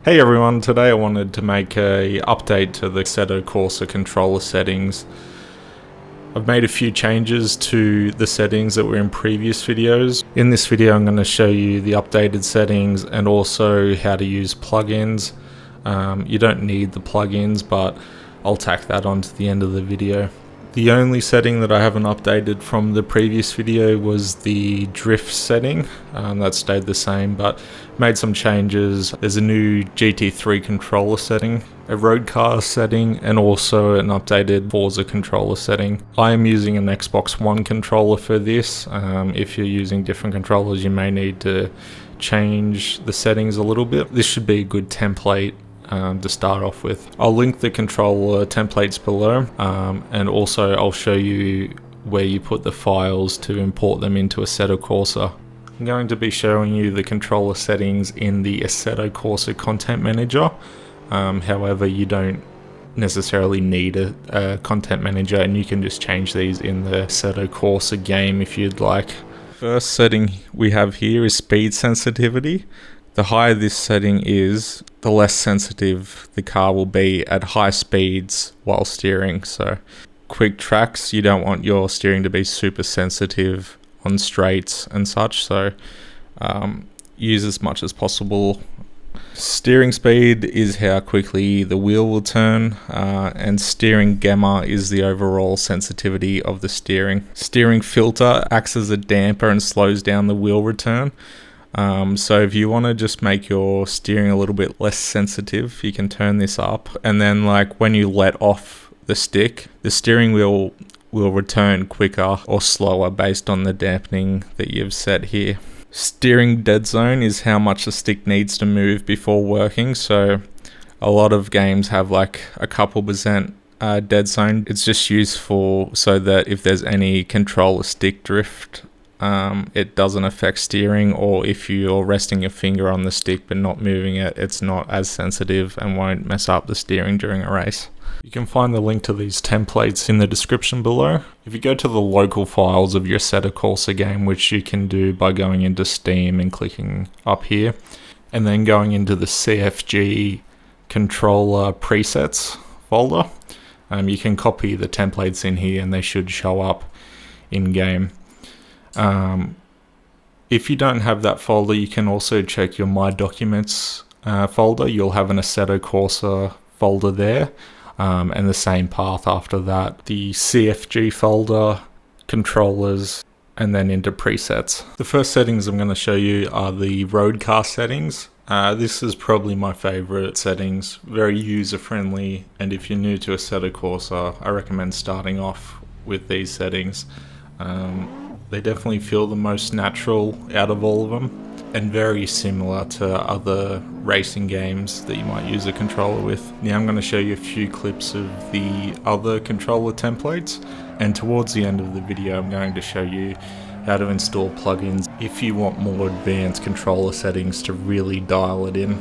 Hey everyone, today I wanted to make a update to the Assetto Corsa controller settings. I've made a few changes to the settings that were in previous videos. In this video I'm going to show you the updated settings and also how to use plugins. You don't need the plugins, but I'll tack that onto the end of the video. The only setting that I haven't updated from the previous video was the drift setting. That stayed the same, but made some changes. There's a new GT3 controller setting, a road car setting, and also an updated Forza controller setting. I am using an Xbox One controller for this. If you're using different controllers, you may need to change the settings a little bit. This should be a good template to start off with. I'll link the controller templates below, and also I'll show you where you put the files to import them into Assetto Corsa. I'm going to be showing you the controller settings in the Assetto Corsa Content Manager. However, you don't necessarily need a content manager, and you can just change these in the Assetto Corsa game if you'd like. First setting we have here is speed sensitivity. The higher this setting is, the less sensitive the car will be at high speeds while steering. So quick tracks, you don't want your steering to be super sensitive on straights and such, so use as much as possible. Steering speed is how quickly the wheel will turn, and steering gamma is the overall sensitivity of the steering. Steering filter acts as a damper and slows down the wheel return. So if you want to just make your steering a little bit less sensitive, you can turn this up, and then like when you let off the stick, the steering wheel will return quicker or slower based on the dampening that you've set here. Steering dead zone is how much the stick needs to move before working. So a lot of games have like a couple percent dead zone. It's just useful so that if there's any controller stick drift, it doesn't affect steering, or if you're resting your finger on the stick but not moving it, it's not as sensitive and won't mess up the steering during a race. You can find the link to these templates in the description below. If you go to the local files of your Assetto Corsa game, which you can do by going into Steam and clicking up here, and then going into the CFG controller presets folder, you can copy the templates in here and they should show up in game. If you don't have that folder, you can also check your My Documents folder. You'll have an Assetto Corsa folder there, and the same path after that. The CFG folder, controllers, and then into presets. The first settings I'm going to show you are the road car settings. This is probably my favorite settings, very user friendly, and if you're new to Assetto Corsa, I recommend starting off with these settings. They definitely feel the most natural out of all of them, and very similar to other racing games that you might use a controller with. Now I'm going to show you a few clips of the other controller templates, and towards the end of the video I'm going to show you how to install plugins if you want more advanced controller settings to really dial it in.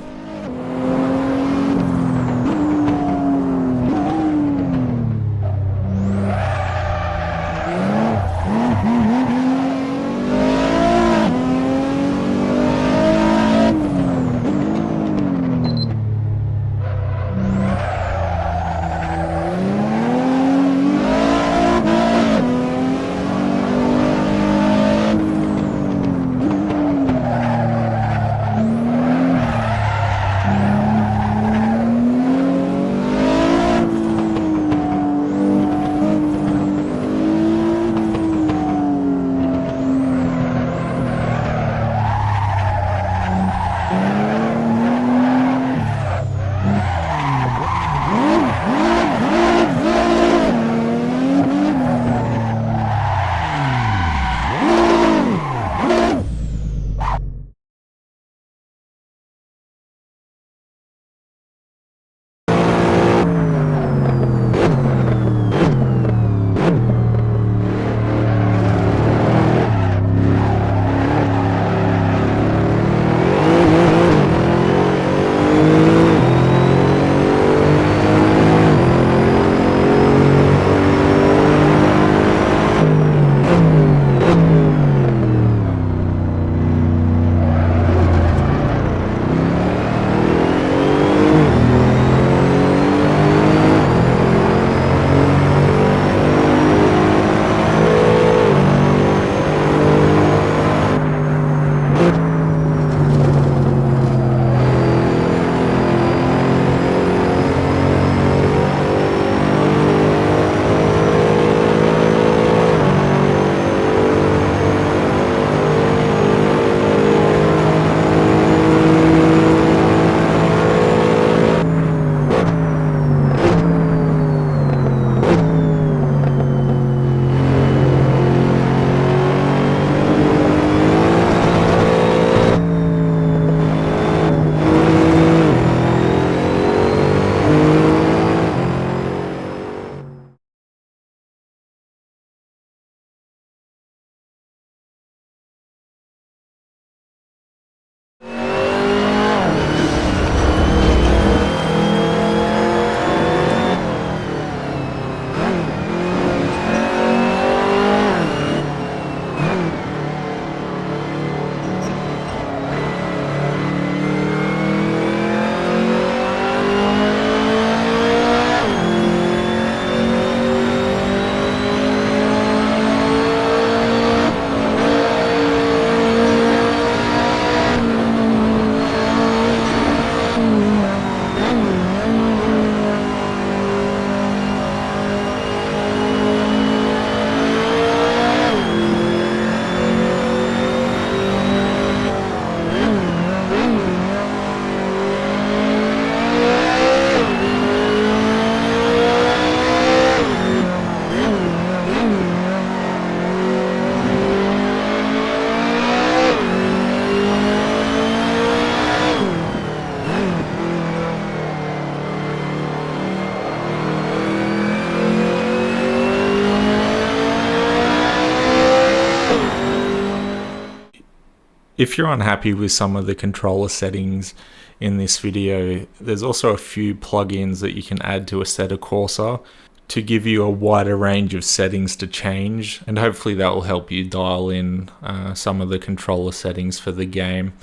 If you're unhappy with some of the controller settings in this video, there's also a few plugins that you can add to Assetto Corsa to give you a wider range of settings to change, and hopefully that will help you dial in some of the controller settings for the game.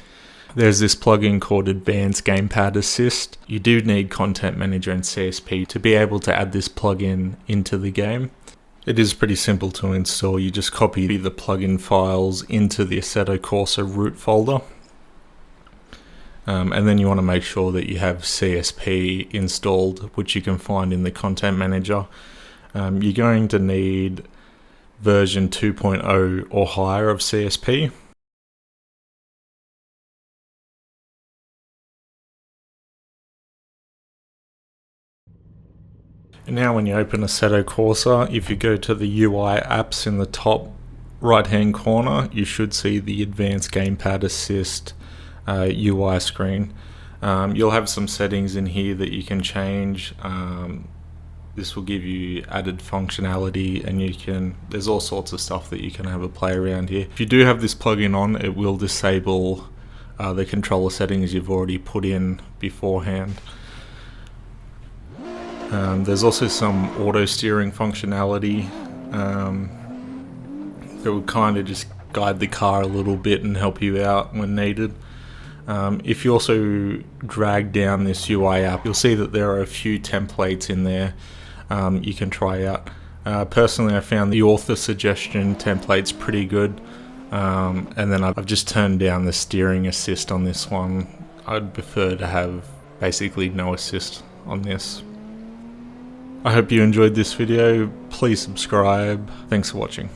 There's this plugin called Advanced Gamepad Assist. You do need Content Manager and CSP to be able to add this plugin into the game. It is pretty simple to install. You just copy the plugin files into the Assetto Corsa root folder. And then you want to make sure that you have CSP installed, which you can find in the Content Manager. You're going to need version 2.0 or higher of CSP. And now when you open Assetto Corsa, if you go to the UI apps in the top right hand corner, you should see the Advanced Gamepad Assist UI screen. You'll have some settings in here that you can change. This will give you added functionality, and there's all sorts of stuff that you can have a play around here. If you do have this plugin on, it will disable the controller settings you've already put in beforehand. There's also some auto steering functionality that will kind of just guide the car a little bit and help you out when needed. If you also drag down this UI app, you'll see that there are a few templates in there you can try out. Personally, I found the author suggestion template's pretty good, and then I've just turned down the steering assist on this one. I'd prefer to have basically no assist on this. I hope you enjoyed this video. Please subscribe. Thanks for watching.